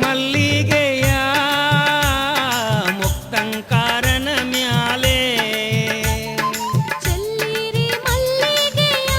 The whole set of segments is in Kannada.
ಮಲ್ಲಿಗೆಯ ಮುಕ್ತಂಕಾರನ ಮ್ಯಾಲೆ ಚೆಲ್ಲಿರಿ ಮಲ್ಲಿಗೆಯ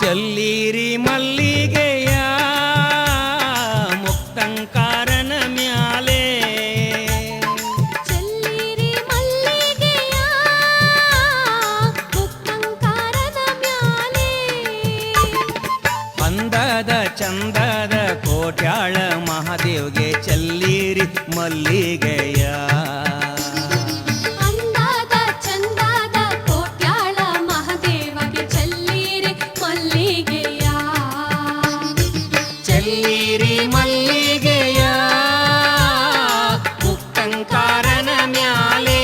ಚೆಲ್ಲಿರಿ ಮಲ್ಲಿಗೆಯ ಮುಕ್ತಂಕಾರನ ಮ್ಯಾಲೆ ಚೆಲ್ಲಿರಿ ಮಲ್ಲಿಗೆಯ ಮುಕ್ತಂಕಾರನ ಮ್ಯಾಲೆ ಅಂದದ ಚಂದದ ಕೋಟ್ಯಾಳ ಮಹಾದೇವ್ಗೆ ಚೆಲ್ಲಿರಿ ಮಲ್ಲಿಗೆಯ ಅಂದಾದ ಚಂದಾದ ಕೋಟ್ಯಾಳ ಮಹಾದೇವಗೆ ಚೆಲ್ಲಿರಿ ಮಲ್ಲಿಗೆಯ ಚೆಲ್ಲಿರಿ ಮಲ್ಲಿಗೆಯ ಮುಕ್ತಂಕಾರನ ಮ್ಯಾಲೆ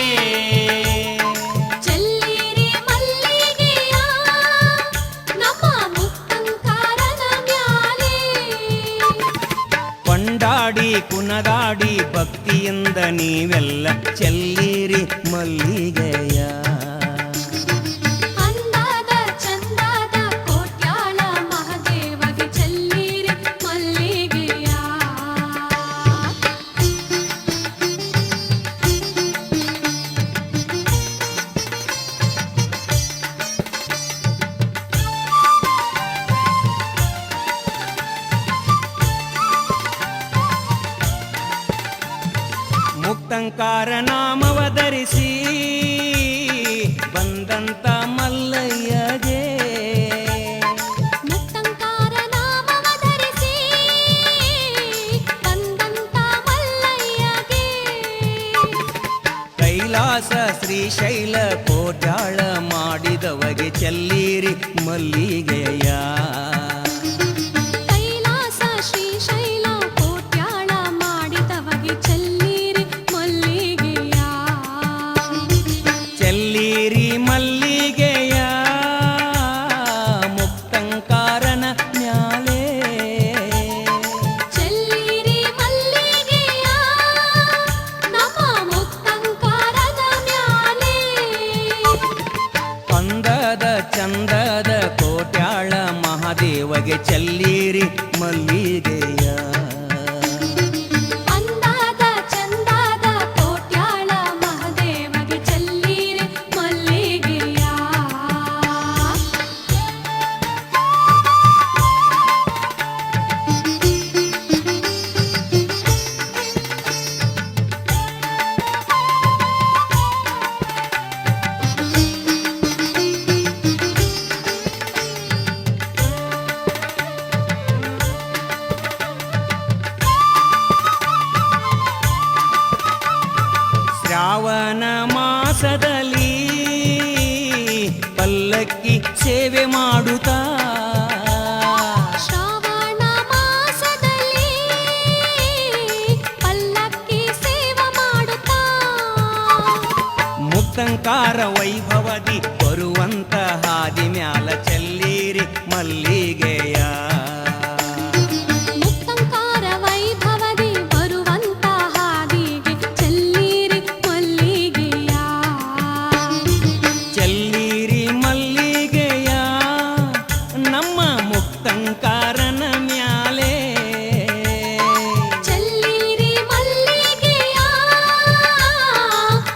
ಚೆಲ್ಲಿರಿ ಮಲ್ಲಿಗೆಯ ನಮ್ಮ ಮುಕ್ತಂಕಾರನ ಮ್ಯಾಲೆ ಕೊಂಡಾಡಿ ಕುನದಾಡಿ ಭಕ್ತಿಯಿಂದ ನೀವೆಲ್ಲ ಚೆಲ್ಲಿರಿ ಮಲ್ಲಿಗೆಯ ಅಂದಾದ ಚಂದಾದ ಕೋಟ್ಯಾಳ ಮಹಾದೇವಗೆ ಚೆಲ್ಲಿರಿ ಮಲ್ಲಿಗೆಯ ಮುಕ್ತಂಕಾರ ನಾಮವ ಧರಿಸಿ ಬಂದಂತ ಮಲ್ಲಯ್ಯಗೆ ಮುಕ್ತಂಕಾರ ನಾಮವ ಧರಿಸಿ ಬಂದಂತ ಮಲ್ಲಯ್ಯಗೆ ಕೈಲಾಸ ಶ್ರೀಶೈಲ ಕೋಟ್ಯಾಳ ಮಾಡಿದವಗೆ ಚೆಲ್ಲಿರಿ ಮಲ್ಲಿಗೆಯ ಕೈಲಾಸ ಶ್ರೀಶೈಲ ಕೋಟ್ಯಾಳ ಮಾಡಿದವಗೆ ಚೆಲ್ಲಿರಿ ಮಲ್ಲಿಗೆಯ ಚೆಲ್ಲಿರಿ ಮಲ್ಲಿಗೆಯ ಮುಕ್ತಂಕಾರನ ಮ್ಯಾಲೆ ಚೆಲ್ಲಿರಿ ಮಲ್ಲಿಗೆಯ ನಮ್ಮ ಮುಕ್ತಂಕಾರದ ಮ್ಯಾಲೆ ಅಂದದ ಚಂದದ ಕೋಟ್ಯಾಳ ಮಹಾದೇವಗೆ ಚೆಲ್ಲಿರಿ ಮಲ್ಲಿಗೆಯ ಅಂದಾದ ಚಂದಾದ ಕೋಟ್ಯಾಳ ಮಹಾದೇವಗೆ ಚೆಲ್ಲಿರಿ ಮಲ್ಲಿಗೆಯ ಶ್ರಾವಣ ಮಾಸದಲ್ಲಿ ಪಲ್ಲಕ್ಕಿ ಸೇವೆ ಮಾಡುತ್ತಾ ಶ್ರಾವಣ ಮಾಸದಲ್ಲಿ ಪಲ್ಲಕ್ಕಿ ಸೇವೆ ಮಾಡುತ್ತಾ ಮುಕ್ತಂಕಾರ ವೈಭವದಿ ಬರುವಂತ ಹಾದಿ ಮ್ಯಾಲ ಚೆಲ್ಲಿರಿ ಮಲ್ಲಿಗೆಯ ಮುಕ್ತಂಕಾರ ವೈಭವದಿ ಬರುವಂತ ಹಾದಿಗೆ ಚೆಲ್ಲಿರಿ ಮಲ್ಲಿಗೆಯ ಚೆಲ್ಲಿರಿ ಮಲ್ಲಿಗೆಯ ನಮ್ಮ ಮುಕ್ತಂಕಾರನ ಮ್ಯಾಲೆ ಚೆಲ್ಲಿರಿ ಮಲ್ಲಿಗೆಯ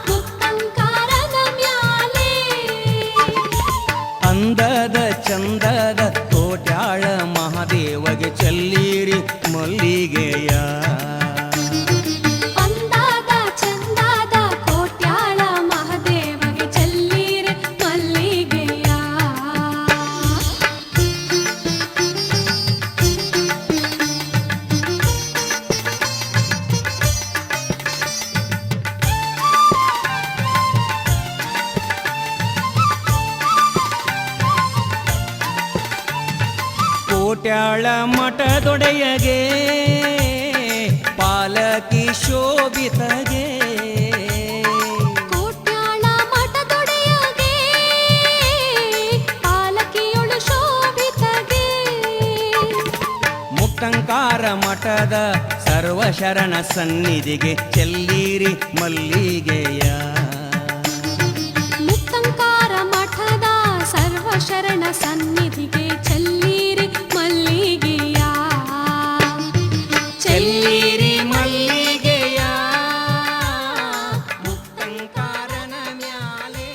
ಮುಕ್ತಂಕಾರದ ಮ್ಯಾಲೆ ಅಂದದ ಚಂದದ ಕೋಟ್ಯಾಳ ಮಹಾದೇವಗೆ ಚೆಲ್ಲಿರಿ ಮಲ್ಲಿಗೆಯ ಅಂದಾದ ಚಂದಾದ ಕೋಟ್ಯಾಳ ಮಹಾದೇವಗೆ ಚೆಲ್ಲಿರಿ ಮಲ್ಲಿಗೆಯ ಕೋಟ್ಯಾಳ ಮಠದೊಡೆಯಗೆ ಪಾಲಕಿ ಶೋಭಿತಗೆ ಕೋಟ್ಯಾಳ ಮುಕ್ತಂಕಾರ ಮಠದ ಸರ್ವಶರಣ ಸನ್ನಿಧಿಗೆ ಚೆಲ್ಲೀರಿ ಮಲ್ಲಿಗೆಯ. ಮುಕ್ತಂಕಾರ ಮಠದ ಸರ್ವಶರಣ ಸನ್ನಿಧಿಗೆ ಚೆಲ್ಲೀರಿ ಮಲ್ಲಿಗೆಯ. ಚೆಲ್ಲೀರಿ ಮಲ್ಲಿಗೆಯ ಮುಕ್ತಂಕಾರನ ಮ್ಯಾಲೆ.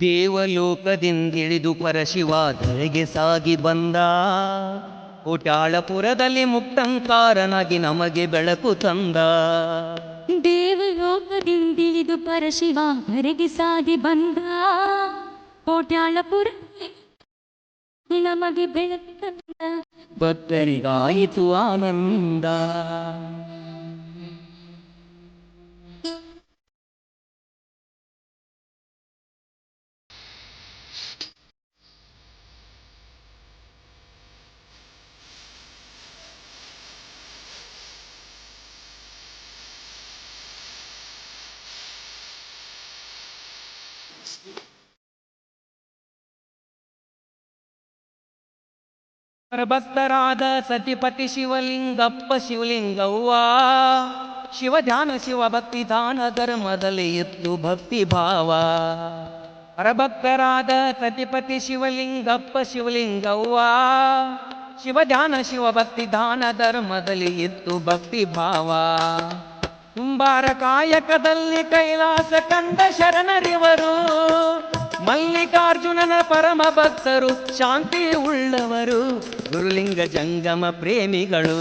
ದೇವಲೋಕದಿಂದಿಳಿದು ಪರಶಿವ ಧರೆಗೆ ಸಾಗಿ ಬಂದ. ಕೋಟ್ಯಾಳಪುರದಲ್ಲಿ ಮುಕ್ತಂಕಾರನಾಗಿ ನಮಗೆ ಬೆಳಕು ತಂದ. ದೇವಲೋಕದಿಂದಿಳಿದು ಪರಶಿವ ಧರೆಗೆ ಸಾಗಿ ಬಂದ. ಕೋಟ್ಯಾಳಪುರ ನಮಗೆ ಬೆಳಕು ತಂದ. ಭಕ್ತರಿಗಾಯಿತು ಆನಂದ. ಭಕ್ತರಾದ ಸತಿಪತಿ ಶಿವಲಿಂಗಪ್ಪ ಶಿವಲಿಂಗವ್ವ ಶಿವ ಧ್ಯಾನ ಶಿವ ಭಕ್ತಿ ದಾನ ಧರ್ಮದಲ್ಲಿ ಇತ್ತು ಭಕ್ತಿ ಭಾವ. ಪರಭಕ್ತರಾದ ಸತಿಪತಿ ಶಿವಲಿಂಗಪ್ಪ ಶಿವಲಿಂಗವ್ವ ಶಿವ ಧ್ಯಾನ ಶಿವ ಭಕ್ತಿ ದಾನ ಧರ್ಮದಲ್ಲಿ ಇತ್ತು ಭಕ್ತಿ ಭಾವ. ಕುಂಬಾರ ಕಾಯಕದಲ್ಲಿ ಕೈಲಾಸ ಕಂಡ ಶರಣರಿವರು. ಮಲ್ಲಿಕಾರ್ಜುನನ ಪರಮ ಭಕ್ತರು ಶಾಂತಿ ಉಳ್ಳವರು. ಗುರುಲಿಂಗ ಜಂಗಮ ಪ್ರೇಮಿಗಳು.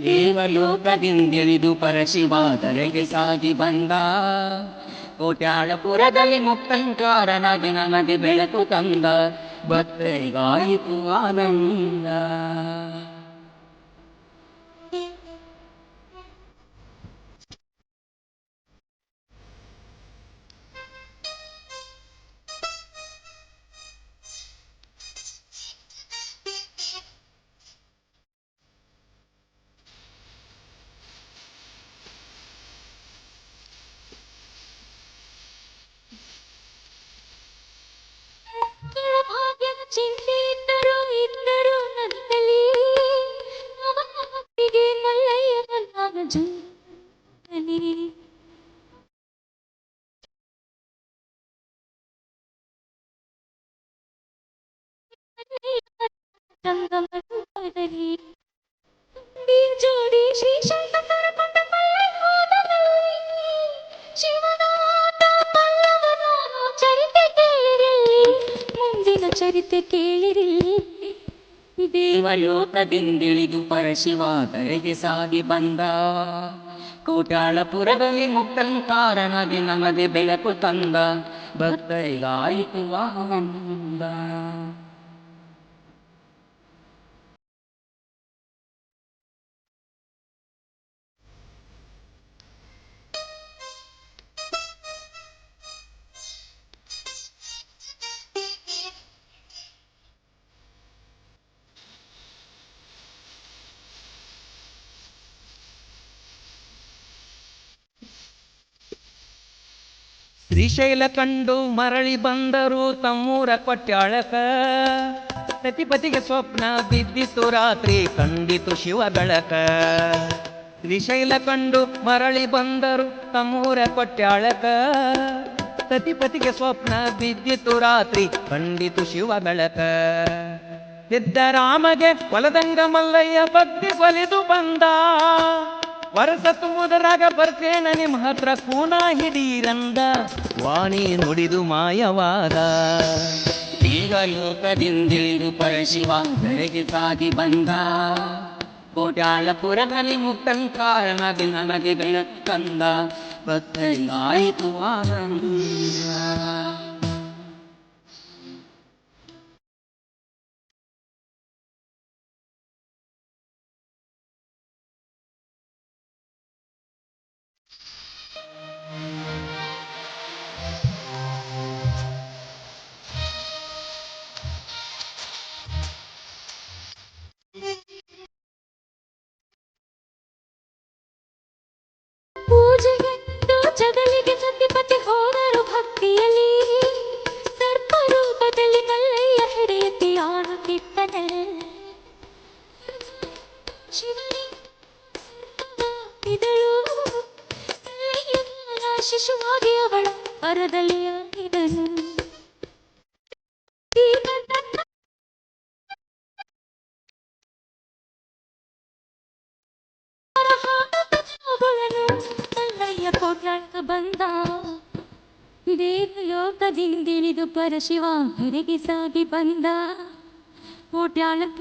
ದೇವಲೋಕದಿಂದಿಳಿದು ಪರಶಿವ ಧರೆಗೆ ಸಾಗಿ ಬಂದ. ಕೋಟ್ಯಾಳಪುರದಲ್ಲಿ ಮುಕ್ತಂಕಾರನಾಗಿ ನಮಗೆ ಬೆಳಕು ತಂದ. ಭಕ್ತರಿಗಾಯಿತು ಆನಂದ. ಭಾಗ್ಯದ ಚಿಂತೆ ಇದ್ದರು ನನ್ನಲ್ಲಿ. ಅವನ ಭಕ್ತಿಗೆ ಮಲ್ಲಯ್ಯ ಬಂದಾಗ ಜಂಗಲಿ. ಸಂಗಮದಲ್ಲಿ ಜೋಡಿ ಶ್ರೀ ಶಂಕರ ಶಿವನಾಥ ಪಲ್ಲವನ ಚರಿತೆ ಕೇಳಿರಿ. ಮುಂದಿನ ಚರಿತೆ ಕೇಳಿರಿ. ದೇವಲೋಕದಿಂದಿಳಿದು ಪರಶಿವ ಧರೆಗೆ ಸಾಗಿ ಬಂದ. ಕೋಟ್ಯಾಳಪುರದಲ್ಲಿ ಮುಕ್ತಂಕಾರನಾಗಿ ನಮಗೆ ಬೆಳಕು ತಂದ. ಭಕ್ತರಿಗಾಯಿತು ಆನಂದ. ಶ್ರೀಶೈಲ ಕಂಡು ಮರಳಿ ಬಂದರು ತಮ್ಮೂರ ಕೊಟ್ಯಾಳಕ. ಸತಿಪತಿಗೆ ಸ್ವಪ್ನ ಬಿದ್ದಿತು ರಾತ್ರಿ ಕಂಡಿತು ಶಿವ ಬೆಳಕ. ಶ್ರೀಶೈಲ ಕಂಡು ಮರಳಿ ಬಂದರು ತಮ್ಮೂರ ಕೊಟ್ಯಾಳಕ. ಸತಿಪತಿಗೆ ಸ್ವಪ್ನ ಬಿದ್ದಿತು ರಾತ್ರಿ ಕಂಡಿತು ಶಿವ ಬೆಳಕ. ಸಿದ್ದರಾಮಗೆ ಕೊಲದಂಗ ಮಲ್ಲಯ್ಯ ಭಕ್ತಿ ಕೊಲಿದು ಬಂದ. ವರಸ ತುಂಬುದರಾಗ ಬರ್ತೇನ ನಿಮ್ಮ ಹತ್ರ ಕೂನ ಹಿಡೀರಂದ. ವಾಣಿ ನುಡಿದು ಮಾಯವಾದ. ದೇವಲೋಕದಿಂದಿಳಿದು ಪರಶಿವ ಧರೆಗೆ ಸಾಗಿ ಬಂದ. ಕೋಟ್ಯಾಳಪುರದಲ್ಲಿ ಮುಕ್ತಂಕಾರನಾಗಿ ನಮಗೆ ಬೆಳಕು ತಂದ. ಭಕ್ತರಿಗಾಯಿತು ಆನಂದ. ಪೂಜೆಗೆಂದು ಜಗಲಿಗೆ ಸತಿಪತಿ ಹೋದರು ಭಕ್ತಿಯಲ್ಲಿ ಸರ್ಪರೂಪದಲ್ಲಿ ಮಲ್ಲಯ್ಯ ಹಿಡಿಯತಿ ಆಡುತ್ತಿದ್ದನೆ ಇದಳು ಶಿಶುವಾಗಿ ಅವಳ ಪರದಲ್ಲಿ ಆಗಿದನು ಮಲ್ಲಯ್ಯ ಕೋಟ್ಯಾಳಕ ಬಂದ ದೇವಲೋಕದಿಂದಿಳಿದು ಪರಶಿವ ಹೊರಗೆ ಸಾಗಿ ಬಂದ ಕೋಟ್ಯಾಳಕ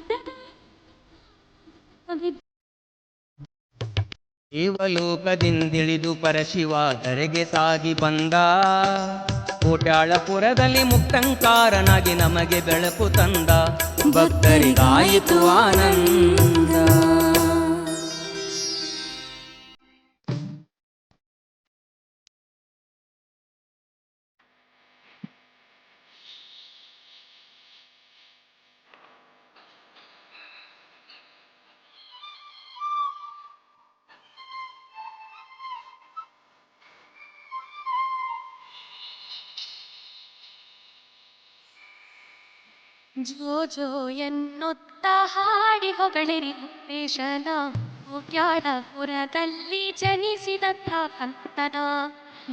ದೇವಲೋಕದಿಂದಿಳಿದು ಪರಶಿವ ಧರೆಗೆ ಸಾಗಿ ಬಂದ ಕೋಟ್ಯಾಳಪುರದಲ್ಲಿ ಮುಕ್ತಂಕಾರನಾಗಿ ನಮಗೆ ಬೆಳಕು ತಂದ ಭಕ್ತರಿಗಾಯಿತು ಆನಂದ ಜೋ ಜೋ ಎನ್ನುತ್ತ ಹಾಡಿ ಹೊಗಳಿರಿ ಮುಕ್ತೇಶನ ಕೋಟ್ಯಾಳಪುರದಲ್ಲಿ ಜನಿಸಿದಂಥ ಕಂತನ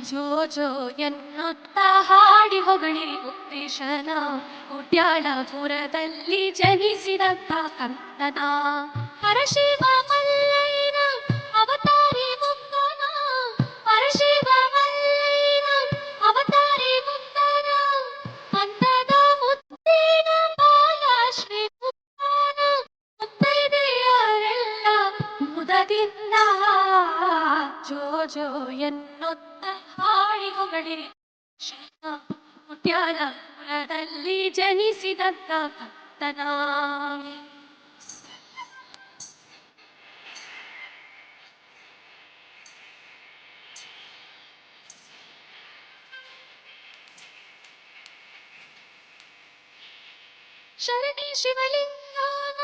ಜೋ ಜೋ ಎನ್ನುತ್ತ ಹಾಡಿ ಹೊಗಳಿರಿ ಮುಕ್ತೇಶನ ಕೋಟ್ಯಾಳಪುರದಲ್ಲಿ ಜನಿಸಿದಂಥ ಕಂತನ ಪರಶಿವ ಮಲ್ಲಯ್ಯನ ಅವತಾರಿ ಮುಕ್ತನ ಪರಶಿವ ಮಲ್ಲಯ್ಯನ ಅವತಾರಿ ಮುಕ್ತನ ಅಂದದ ಮುತ್ತಿನ ಬಾಲ ಶ್ರೀ ಮುಕ್ತನ ಮುತ್ತೈದೆಯರೆಲ್ಲ ಮುದದಿಂದ ಜೋ ಜೋ ಎನ್ನುತ್ತ ಹಾಡಿ ಹೊಗಳಿರಿ ಮುಟ್ಯಾಲಪುರದಲ್ಲಿ ಜನಿಸಿದಂತ ಭಕ್ತನ ಶರಣಿ ಶಿವಲಿಂಗನ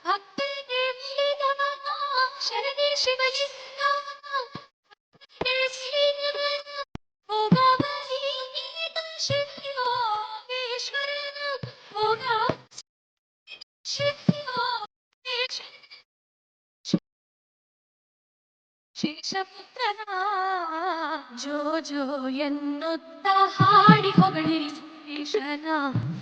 ಭಕ್ತಿಗೆ ಮುಳಿದವನ ಶರಣಿ ಶಿವಲಿಂಗನ ಭಕ್ತಿಗೆ ಮುಳಿದವನ ಭೋಗವಲಿ ನೀತ ಶಿವಯೋಗೇಶ್ವರನ ಭೋಗ ಶೇಷಪುತ್ರನ ಜೋ ಜೋ ಎನ್ನುತ್ತ ಹಾಡಿ ಹೊಗಳಿರಿ ಸುರೇಶನ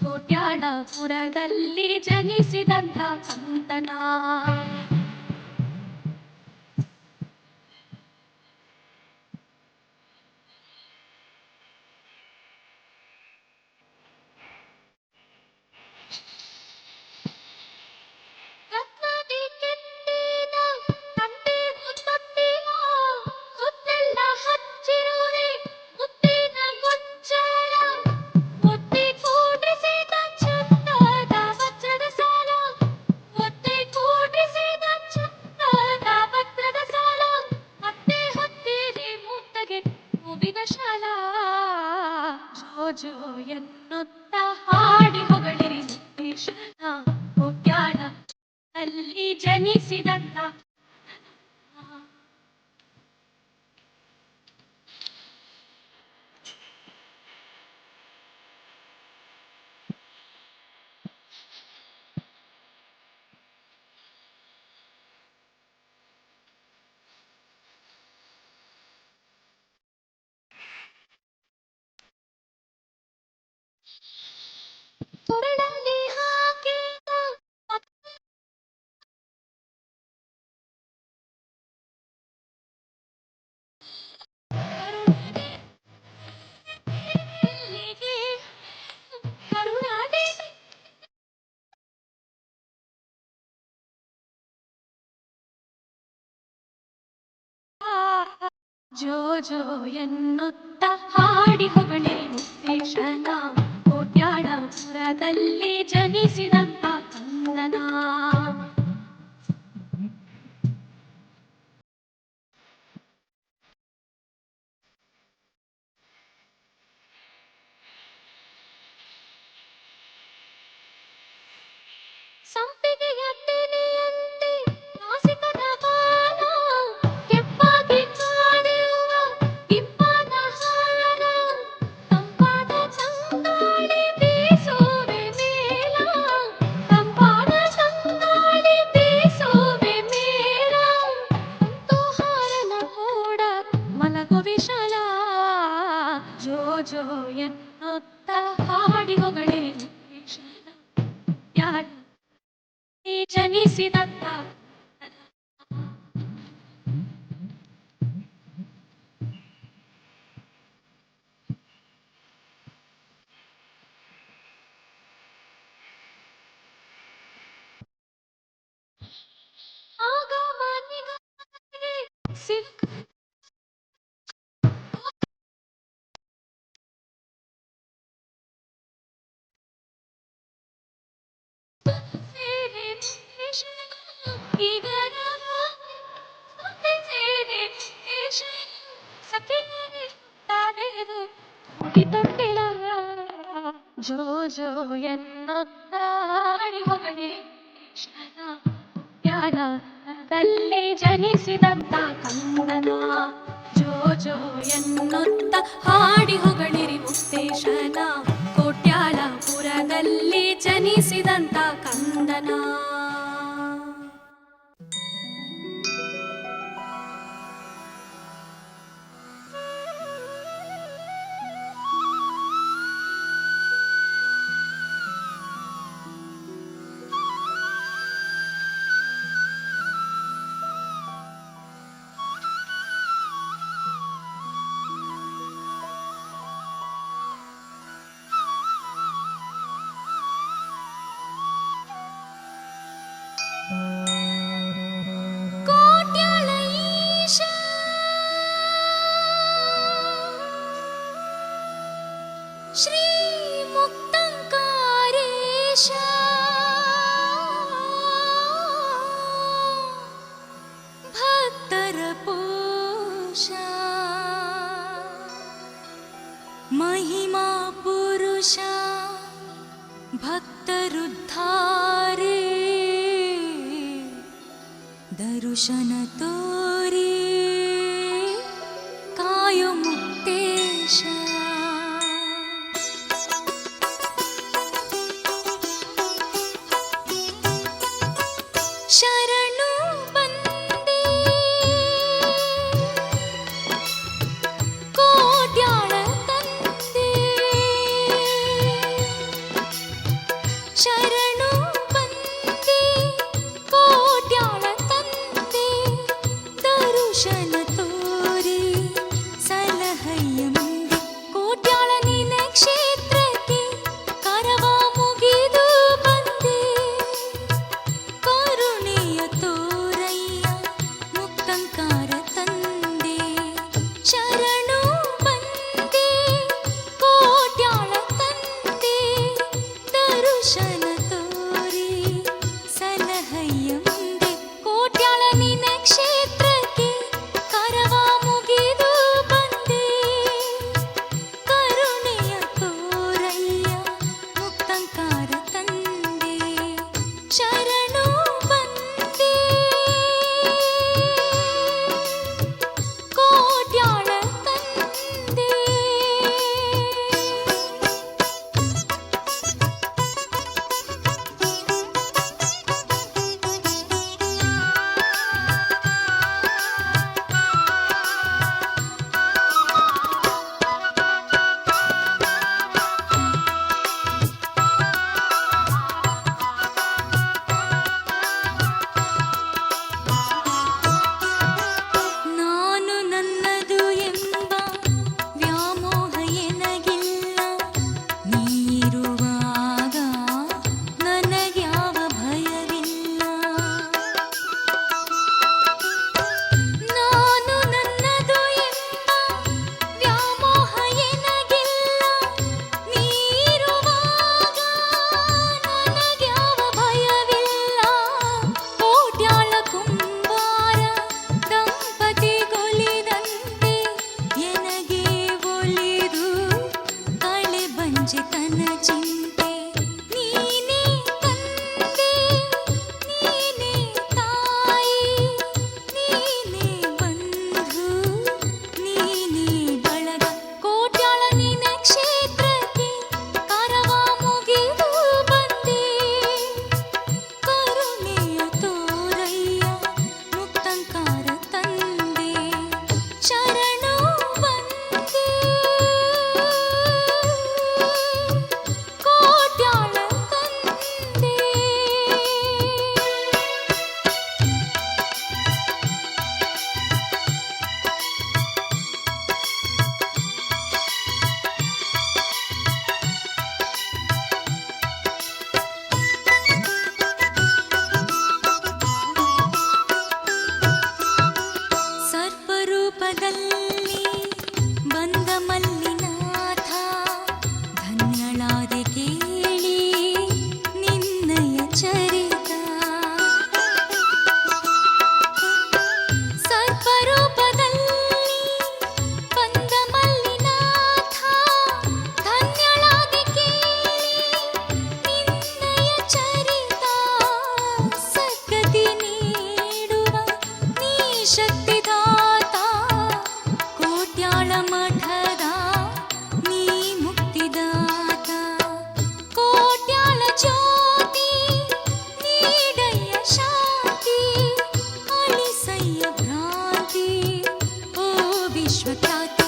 ಕೋಟ್ಯಾಳಪುರದಲ್ಲಿ ಜನಿಸಿದಂಥ ಕಂತನ ಜೋ ಎನ್ನುತ್ತ ಹಾಡಿ ಹೊಗಳಿರಿ ಸುರೇಶನ ಕೋಟ್ಯಾಳಪುರದಲ್ಲಿ ಜನಿಸಿದಂತ ಕೊರಳಲ್ಲಿ ಹಾಕಿದ ಕರುಣಾದೆ ಜೋ ಜೋ ಎನ್ನುತ್ತ ಹಾಡಿ ಹೊಗಳಿರಿ ಮುಕ್ತೇಶನ ಕೋಟ್ಯಾಳಪುರದಲ್ಲಿ ಜನಿಸಿದಂತ ಕಂದನ ಸಂಪಿಗೆಯ ತೆನೆಯಂತೆ ನಾಸಿಕದ ಬಾಲ ಕೆಂಪಾಗಿ ಕಾಣುವ ವಿಶಾಲ ಜೋ ಜೋ ಎನ್ನುತ್ತ ಹಾಡಿ ಹೊಗಳೆ ಯಾರ ಜನಿಸಿದಂತ ಆಗ ಮನೆಗೆ ಸಿಕ್ಕ ಜೋ ಜೋ ಎನ್ನುತ್ತಾಡಿ ಹೊಗಳೆ ಯಾರದಲ್ಲಿ ಜನಿಸಿದಂತ ಕಂದನ ಜೋ ಜೋ ಎನ್ನುತ್ತ ಹಾಡಿ ಹೊಗಳಿರಿ ಮುಕ್ತೇಶನ ಕೋಟ್ಯಾಲಪುರದಲ್ಲಿ ಜನಿಸಿದಂತ ಕಂದನ ಶ್ರೀ ಮುಕ್ತಂಕಾರೇಶ ಭಕ್ತರ ಪೋಷ ಮಹಿಮಾ ಪುರುಷ ಭಕ್ತರುದ್ಧಾರೇ ದರುಶನ ತೋರಿ ಕಾಯೋ ಮುಕ್ತೇಶ ಶರಣು ಬಂದೆ ಕೋಟ್ಯಾಳ ತಂದೆ ಶರಣು ಬಂದೆ ಕೋಟ್ಯಾಳ ತಂದೆ ದರುಶನ ತೋರಿ ಸಲಹಯ್ಯ ಮುಂದೆ ಕೋಟ್ಯಾಳ ನಿನ ಕ್ಷೇತ್ರಕ್ಕೆ ಕರವ ಮುಗಿದು ಬಂದೆ ಕರುಣೆಯ ತೋರಯ್ಯ ಮುಕ್ತಂಕಾರ ತಂದೆ ಶರಣು ಬಂದೆ ಕೋಟ್ಯಾಳ ತಂದೆ ದರುಶನ ತೋರಿ ಸಲಹಯ್ಯ ಮುಂದೆ ಕೋಟ್ಯಾಳ ನಿನ ಕ್ಷೇತ್ರಕ್ಕೆ ಕರವ ಮುಗಿದು ಬಂದೆ ಕರುಣೆಯ ತೋರಯ್ಯ ಮುಕ್ತಂಕಾರ ತಂದೆ ಶರಣು ಬಂದೆ ಕೋಟ್ಯಾಳ ರೂಪದಲ್ಲಿ ಬಂದ ಮಲ್ಲಿನಾಥ ಧನ್ಯಳಾದೆ ಕೇಳಿ ನಿನ್ನಯ ಚರಿತ ಸರ್ಪರೂಪದಲ್ಲಿ ಬಂದ ಮಲ್ಲಿನಾಥ ಧನ್ಯಳಾದೆ ಕೇಳಿ ನಿನ್ನಯ ಚರಿತ ಸದ್ಗತಿ ನೀಡುವ ನೀ ಶಕ್ತಿದಾತ ಕೋಟ್ಯಾಳ ಮಠದ ನೀ ಮುಕ್ತಿದಾತ ಕೋಟ್ಯಾಳ ಜ್ಯೋತಿ ನೀಡಯ್ಯ ಶಾಂತಿ ಅಳಿಸಯ್ಯ ಭ್ರಾಂತಿ ಓ ವಿಶ್ವಖ್ಯಾತ